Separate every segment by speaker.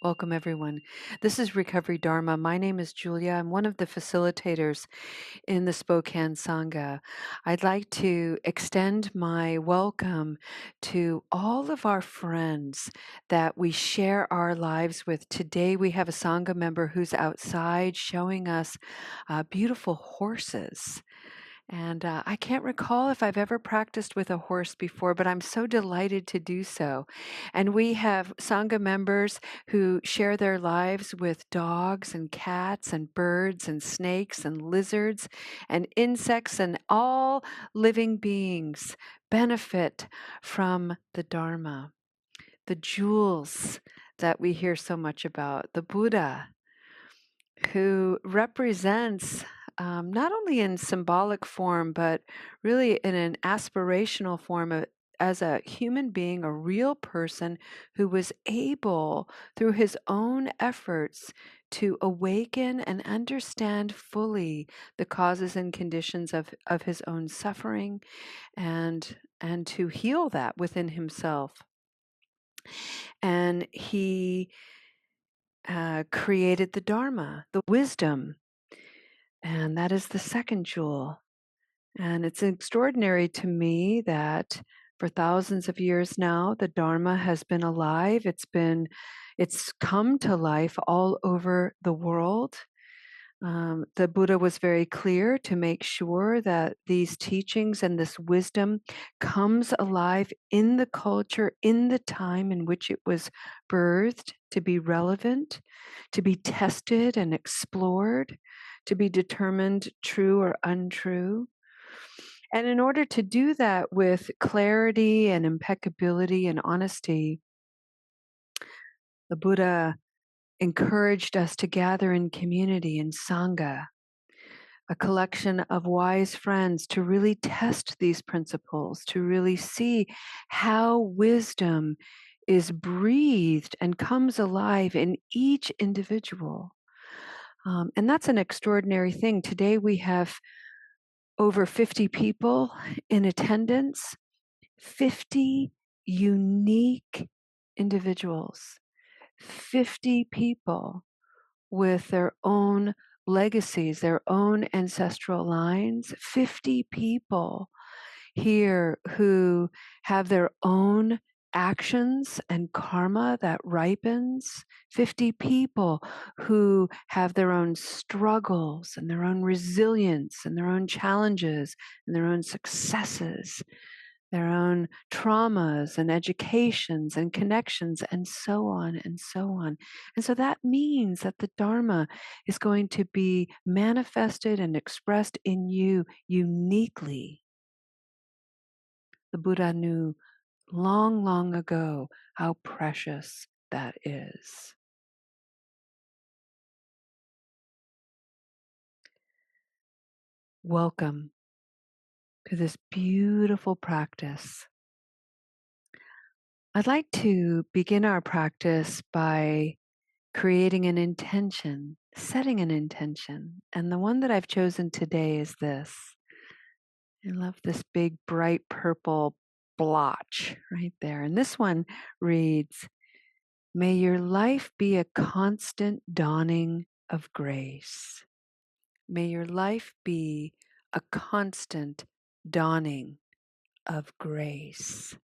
Speaker 1: Welcome, everyone. This is Recovery Dharma. My name is Julia. I'm one of the facilitators in the Spokane Sangha. I'd like to extend my welcome to all of our friends that we share our lives with. Today, we have a Sangha member who's outside showing us beautiful horses. And I can't recall if I've ever practiced with a horse before, but I'm so delighted to do so. And we have Sangha members who share their lives with dogs and cats and birds and snakes and lizards and insects, and all living beings benefit from the Dharma. The jewels that we hear so much about, the Buddha, who represents not only in symbolic form, but really in an aspirational form as a human being, a real person who was able, through his own efforts, to awaken and understand fully the causes and conditions of his own suffering and to heal that within himself. And he created the Dharma, the wisdom. And that is the second jewel. And it's extraordinary to me that for thousands of years now, the Dharma has been alive. It's come to life all over the world. The Buddha was very clear to make sure that these teachings and this wisdom comes alive in the culture, in the time in which it was birthed, to be relevant, to be tested and explored, to be determined true or untrue. And in order to do that with clarity and impeccability and honesty, the Buddha encouraged us to gather in community, in Sangha, a collection of wise friends to really test these principles, to really see how wisdom is breathed and comes alive in each individual. And that's an extraordinary thing. Today we have over 50 people in attendance, 50 unique individuals, 50 people with their own legacies, their ancestral lines, 50 people here who have their own actions and karma that ripens, 50 people who have their own struggles and their own resilience and their own challenges and their own successes, their own traumas and educations and connections, and so on and so on. And so that means that the Dharma is going to be manifested and expressed in you uniquely. The Buddha knew long, long ago how precious that is. Welcome to this beautiful practice. I'd like to begin our practice by creating an intention, setting an intention. And the one that I've chosen today is this. I love this big, bright purple blotch right there. And this one reads, "May your life be a constant dawning of grace." May your life be a constant dawning of grace.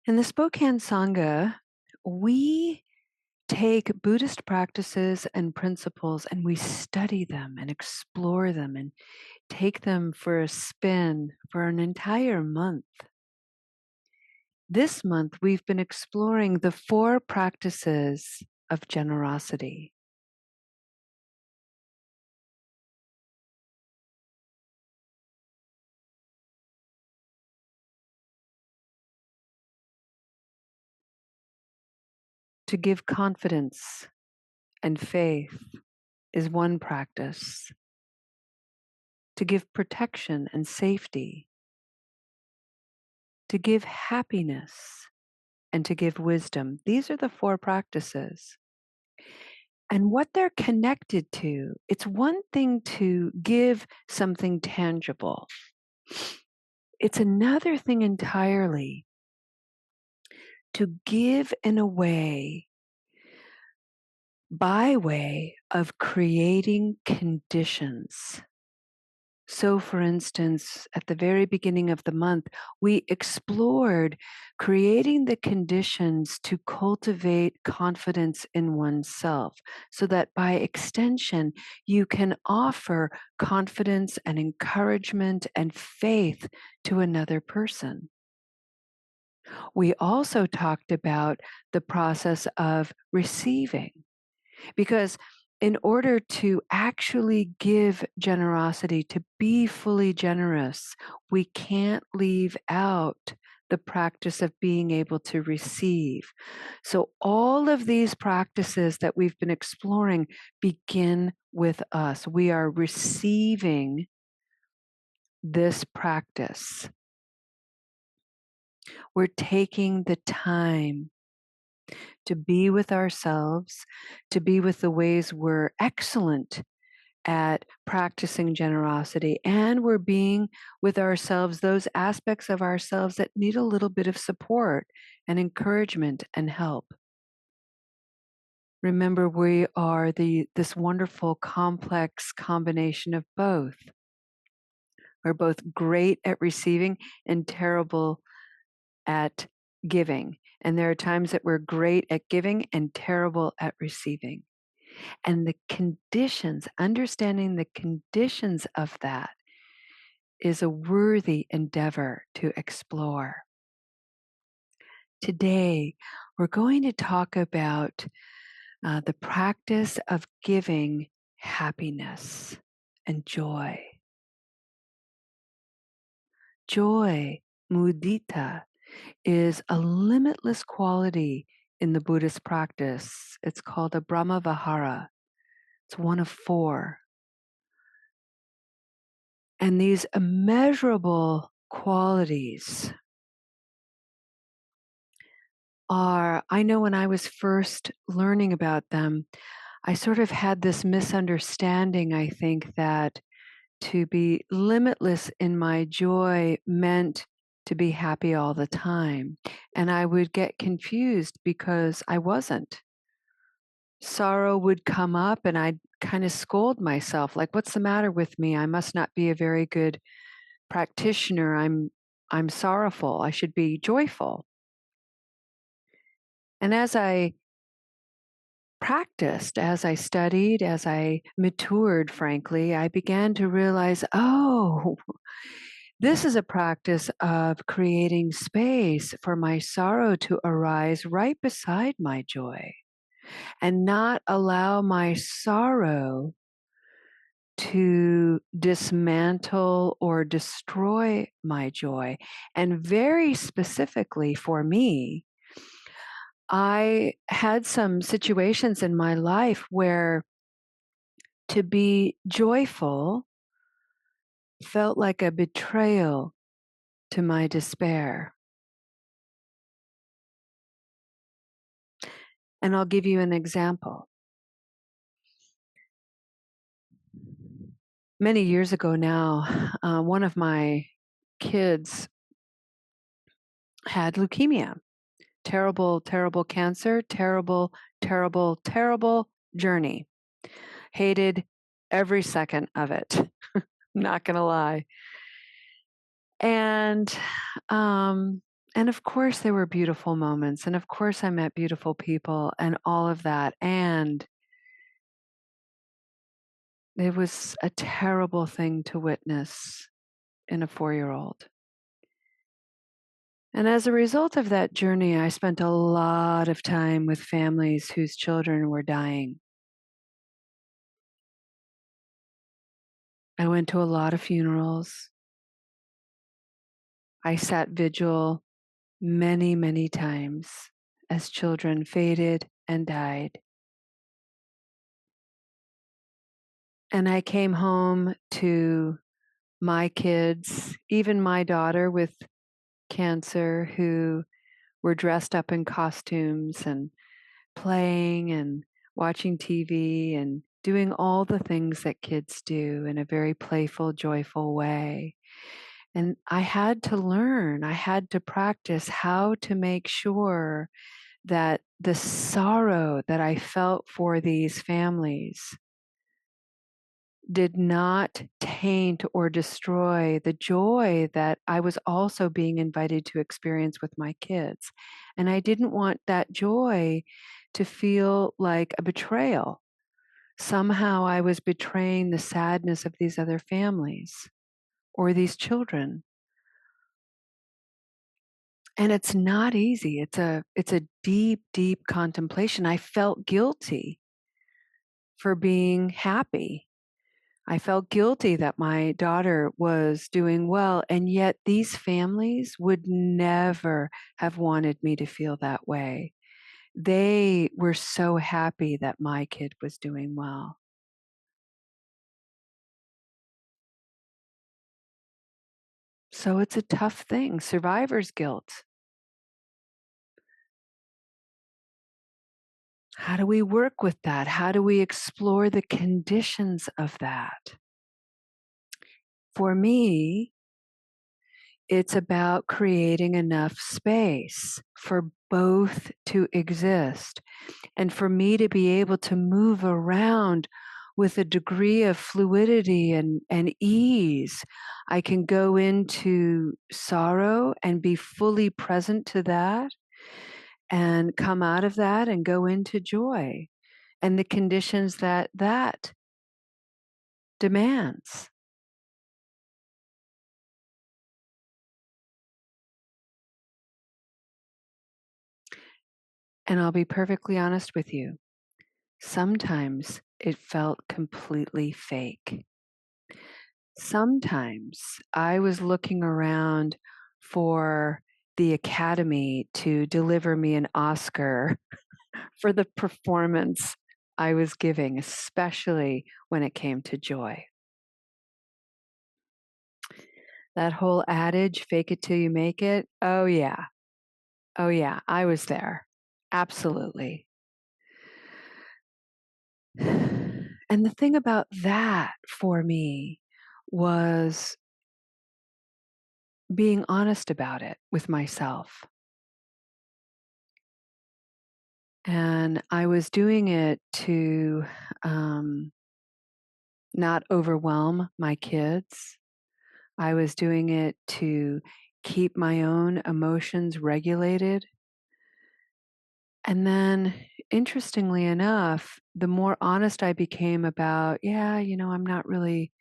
Speaker 1: In the Spokane Sangha, we take Buddhist practices and principles and we study them and explore them and take them for a spin for an entire month. This month, we've been exploring the 4 practices of generosity. To give confidence and faith is one practice. To give protection and safety. To give happiness and to give wisdom. These are the 4 practices. And what they're connected to, it's one thing to give something tangible. it's another thing entirely to give in a way, by way of creating conditions. So, for instance, at the very beginning of the month, we explored creating the conditions to cultivate confidence in oneself so that by extension, you can offer confidence and encouragement and faith to another person. We also talked about the process of receiving. Because in order to actually give generosity, to be fully generous, we can't leave out the practice of being able to receive. So, all of these practices that we've been exploring begin with us. We are receiving this practice. We're taking the time to be with ourselves, to be with the ways we're excellent at practicing generosity, and we're being with ourselves, those aspects of ourselves that need a little bit of support and encouragement and help. Remember, we are this wonderful complex combination of both. We're both great at receiving and terrible at giving. And there are times that we're great at giving and terrible at receiving. And the conditions, understanding the conditions of that is a worthy endeavor to explore. Today, we're going to talk about the practice of giving happiness and joy. Joy, mudita, is a limitless quality in the Buddhist practice. It's called a Brahma Vihara. It's one of 4. And these immeasurable qualities are, I know when I was first learning about them, I sort of had this misunderstanding, I think, that to be limitless in my joy meant to be happy all the time. And I would get confused because I wasn't. Sorrow would come up and I'd kind of scold myself, like, what's the matter with me? I must not be a very good practitioner. I'm sorrowful. I should be joyful. And as I practiced, as I studied, as I matured, frankly, I began to realize, oh, this is a practice of creating space for my sorrow to arise right beside my joy and not allow my sorrow to dismantle or destroy my joy. And very specifically for me, I had some situations in my life where to be joyful felt like a betrayal to my despair. And I'll give you an example. Many years ago now, one of my kids had leukemia. Terrible, terrible cancer, terrible, terrible, terrible journey. Hated every second of it. Not gonna lie. And of course there were beautiful moments, and of course I met beautiful people and all of that. And it was a terrible thing to witness in a 4-year-old. And as a result of that journey, I spent a lot of time with families whose children were dying. I went to a lot of funerals. I sat vigil many, many times as children faded and died. And I came home to my kids, even my daughter with cancer, who were dressed up in costumes and playing and watching TV and doing all the things that kids do in a very playful, joyful way. And I had to learn, I had to practice how to make sure that the sorrow that I felt for these families did not taint or destroy the joy that I was also being invited to experience with my kids. And I didn't want that joy to feel like a betrayal. Somehow I was betraying the sadness of these other families or these children. And it's not easy. It's a deep, deep contemplation. I felt guilty for being happy. I felt guilty that my daughter was doing well, and yet these families would never have wanted me to feel that way. They were so happy that my kid was doing well. So it's a tough thing, survivor's guilt. How do we work with that? How do we explore the conditions of that? For me, it's about creating enough space for both to exist and for me to be able to move around with a degree of fluidity and ease. I can go into sorrow and be fully present to that and come out of that and go into joy and the conditions that that demands. And I'll be perfectly honest with you. Sometimes it felt completely fake. Sometimes I was looking around for the Academy to deliver me an Oscar for the performance I was giving, especially when it came to joy. That whole adage, fake it till you make it. Oh, yeah. Oh, yeah. I was there. Absolutely. And the thing about that for me was being honest about it with myself. And I was doing it to not overwhelm my kids. I was doing it to keep my own emotions regulated. And then, interestingly enough, the more honest I became about, yeah, I'm not really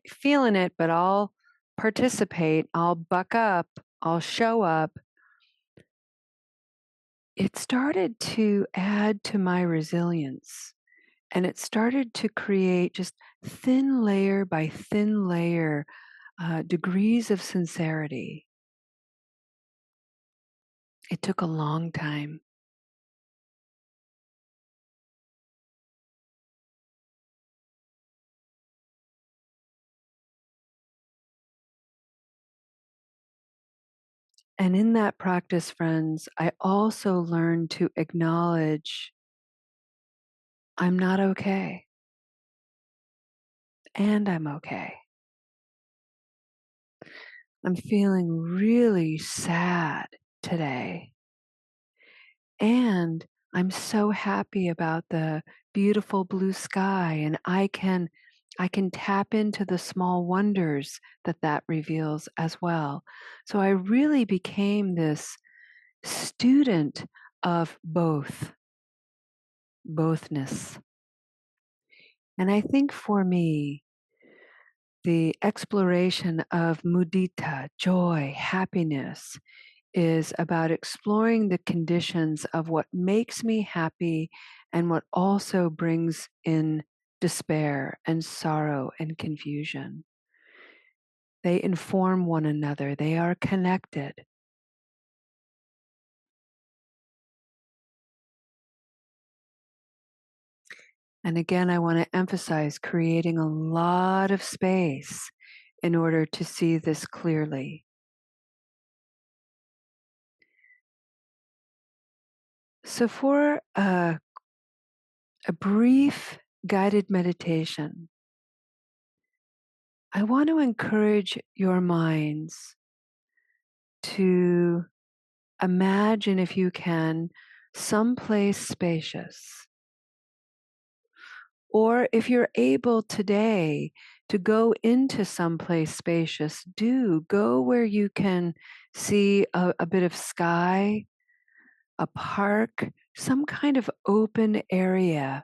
Speaker 1: feeling it, but I'll participate, I'll buck up, I'll show up. It started to add to my resilience. And it started to create just thin layer by thin layer degrees of sincerity. It took a long time. And in that practice, friends, I also learned to acknowledge I'm not okay. And I'm okay. I'm feeling really sad today. And I'm so happy about the beautiful blue sky, and I can tap into the small wonders that that reveals as well. So I really became this student of bothness. And I think for me, the exploration of mudita, joy, happiness, is about exploring the conditions of what makes me happy and what also brings in despair and sorrow and confusion. They inform one another, they are connected. And again, I want to emphasize creating a lot of space in order to see this clearly. So, for a brief guided meditation, I want to encourage your minds to imagine, if you can, someplace spacious. Or if you're able today to go into someplace spacious, do go where you can see a bit of sky, a park, some kind of open area,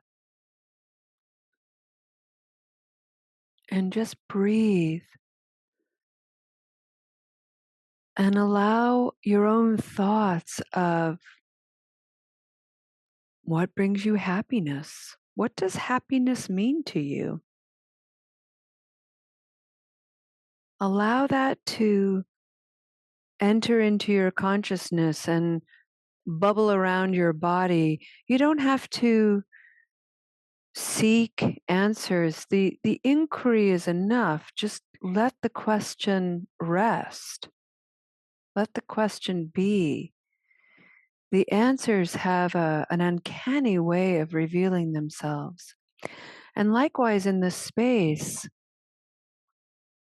Speaker 1: and just breathe and allow your own thoughts of what brings you happiness. What does happiness mean to you? Allow that to enter into your consciousness and bubble around your body. You don't have to seek answers. The inquiry is enough. Just let the question rest. Let the question be. The answers have an uncanny way of revealing themselves. And likewise, in this space,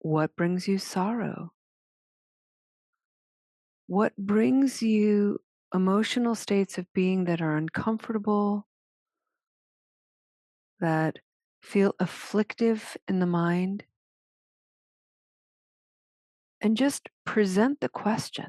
Speaker 1: what brings you sorrow? What brings you emotional states of being that are uncomfortable, that feel afflictive in the mind? And just present the question.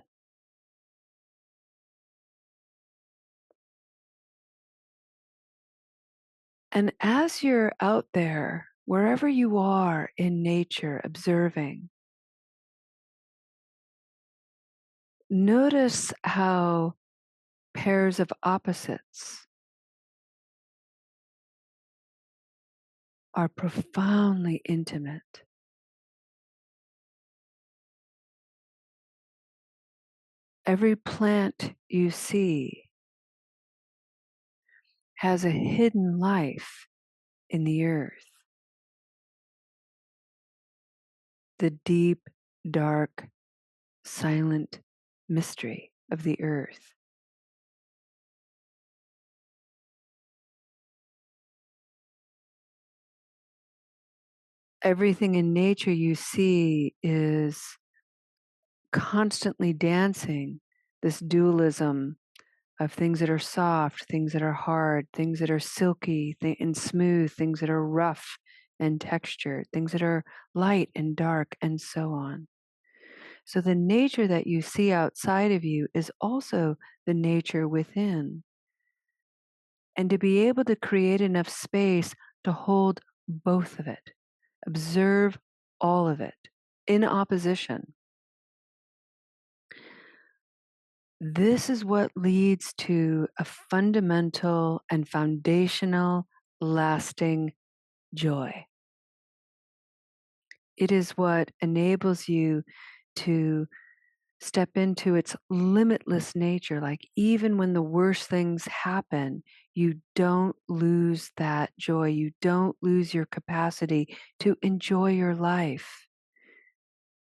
Speaker 1: And as you're out there, wherever you are in nature, observing, notice how pairs of opposites are profoundly intimate. Every plant you see has a hidden life in the earth. The deep, dark, silent mystery of the earth. Everything in nature you see is constantly dancing this dualism of things that are soft, things that are hard, things that are silky and smooth, things that are rough and textured, things that are light and dark, and so on. So the nature that you see outside of you is also the nature within. And to be able to create enough space to hold both of it, observe all of it in opposition. This is what leads to a fundamental and foundational, lasting joy. It is what enables you to step into its limitless nature. Like, even when the worst things happen, you don't lose that joy. You don't lose your capacity to enjoy your life.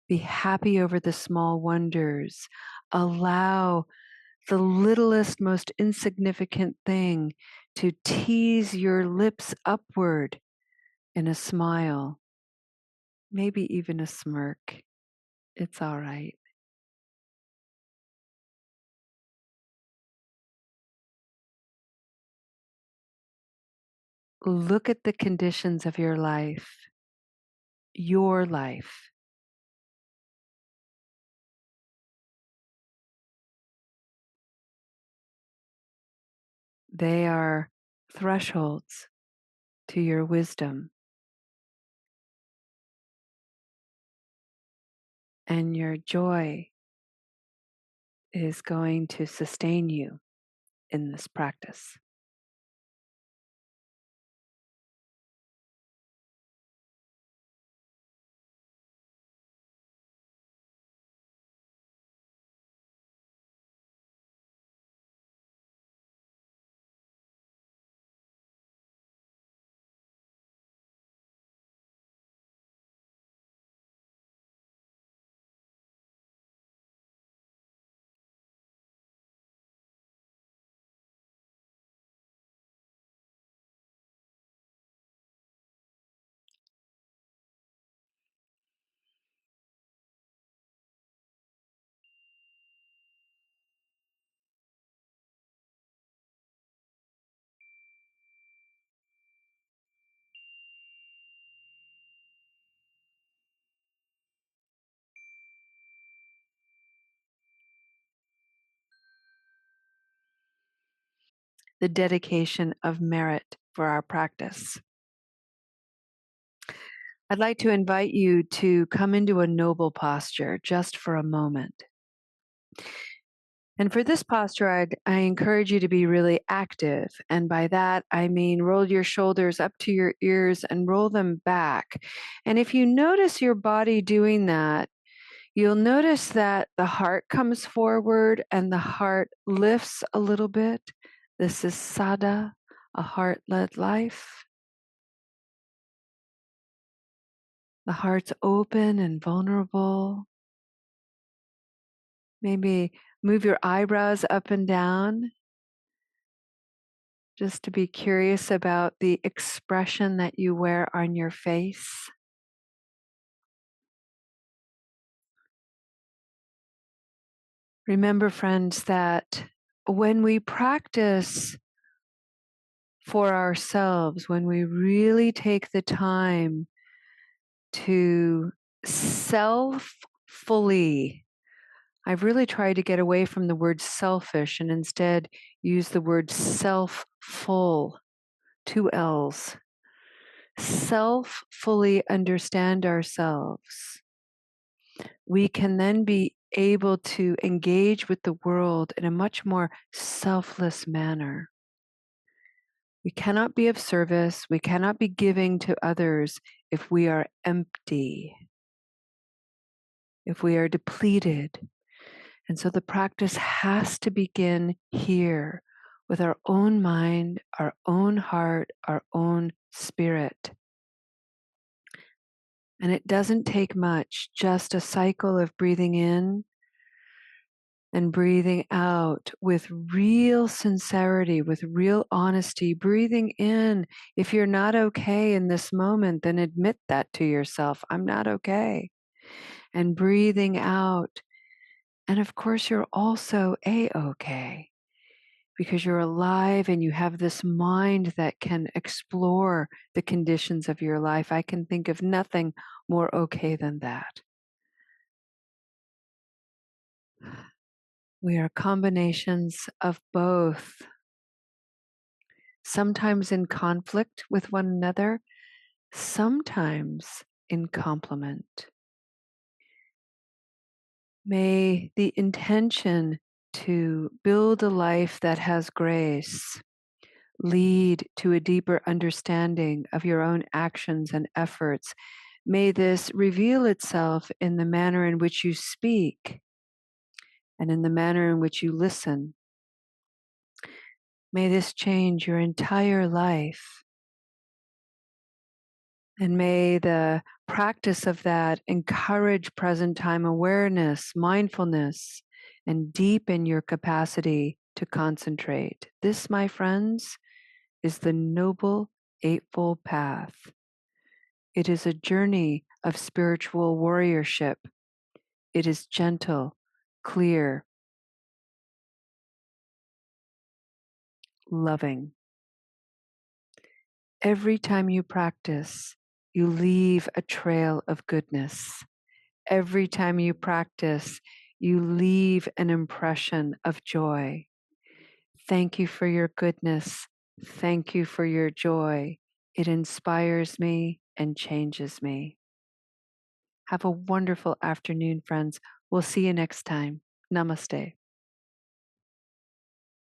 Speaker 1: Be happy over the small wonders. Allow the littlest, most insignificant thing to tease your lips upward in a smile, maybe even a smirk. It's all right. Look at the conditions of your life, your life. They are thresholds to your wisdom, and your joy is going to sustain you in this practice. the dedication of merit for our practice. I'd like to invite you to come into a noble posture just for a moment. And for this posture, I encourage you to be really active. And by that, I mean roll your shoulders up to your ears and roll them back. And if you notice your body doing that, you'll notice that the heart comes forward and the heart lifts a little bit. This is Sada, a heart-led life. The heart's open and vulnerable. Maybe move your eyebrows up and down just to be curious about the expression that you wear on your face. Remember, friends, that when we practice for ourselves, when we really take the time to self-fully, I've really tried to get away from the word selfish and instead use the word self-full, 2 L's. Self-fully understand ourselves. We can then be able to engage with the world in a much more selfless manner. We cannot be of service, we cannot be giving to others if we are empty, if we are depleted. And so the practice has to begin here with our own mind, our own heart, our own spirit. And it doesn't take much, just a cycle of breathing in and breathing out with real sincerity, with real honesty. Breathing in, if you're not okay in this moment, then admit that to yourself. I'm not okay. And breathing out. And of course, you're also A-okay because you're alive and you have this mind that can explore the conditions of your life. I can think of nothing more okay than that. We are combinations of both, sometimes in conflict with one another, sometimes in complement. May the intention to build a life that has grace lead to a deeper understanding of your own actions and efforts. May this reveal itself in the manner in which you speak and in the manner in which you listen. May this change your entire life. And may the practice of that encourage present time awareness, mindfulness, and deepen your capacity to concentrate. This, my friends, is the Noble Eightfold Path. It is a journey of spiritual warriorship. It is gentle, clear, loving. Every time you practice, you leave a trail of goodness. Every time you practice, you leave an impression of joy. Thank you for your goodness. Thank you for your joy. It inspires me and changes me. Have a wonderful afternoon, friends. We'll see you next time. Namaste.